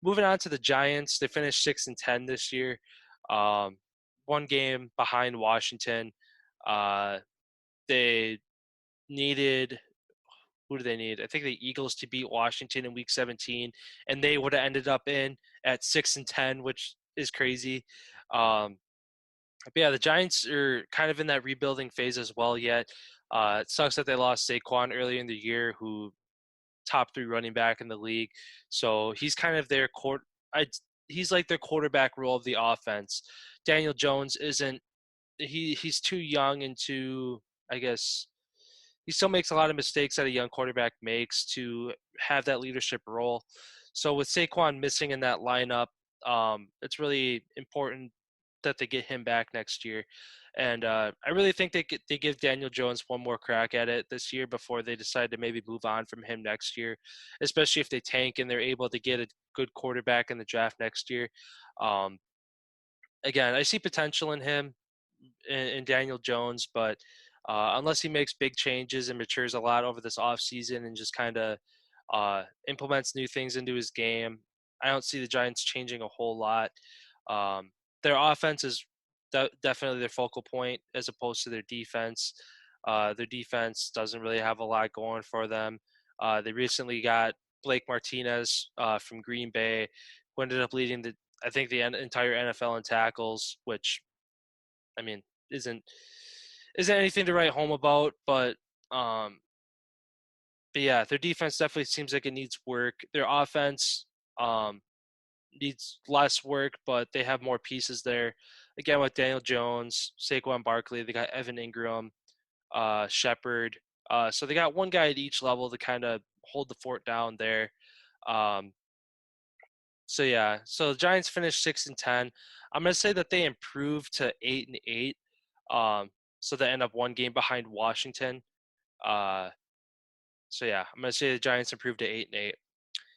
moving on to the Giants, they finished 6-10 this year. Um, one game behind Washington. Uh, they needed who do they need? I think the Eagles to beat Washington in Week 17, and they would have ended up in at 6-10, which is crazy. Um, but yeah, the Giants are kind of in that rebuilding phase as well. Yet, it sucks that they lost Saquon earlier in the year, who top three running back in the league. So he's kind of their he's like their quarterback role of the offense. Daniel Jones isn't. He's too young and too, I guess, he still makes a lot of mistakes that a young quarterback makes to have that leadership role. So with Saquon missing in that lineup, it's really important that they get him back next year. And I really think they give Daniel Jones one more crack at it this year before they decide to maybe move on from him next year, especially if they tank and they're able to get a good quarterback in the draft next year. Um, Again, I see potential in him in Daniel Jones, but unless he makes big changes and matures a lot over this offseason and just kind of implements new things into his game, I don't see the Giants changing a whole lot. Um, their offense is definitely their focal point as opposed to their defense. Their defense doesn't really have a lot going for them. They recently got Blake Martinez from Green Bay, who ended up leading I think the entire NFL in tackles, which I mean isn't isn't anything to write home about, um, but yeah, their defense definitely seems like it needs work. Their offense um, needs less work, but they have more pieces there. Again, with Daniel Jones, Saquon Barkley, they got Evan Ingram, Shepard. So they got one guy at each level to kind of hold the fort down there. Um, so yeah, so the Giants finished 6-10. I'm gonna say that they improved to 8-8. Um, so they end up one game behind Washington. Uh, so yeah, I'm gonna say the Giants improved to 8-8.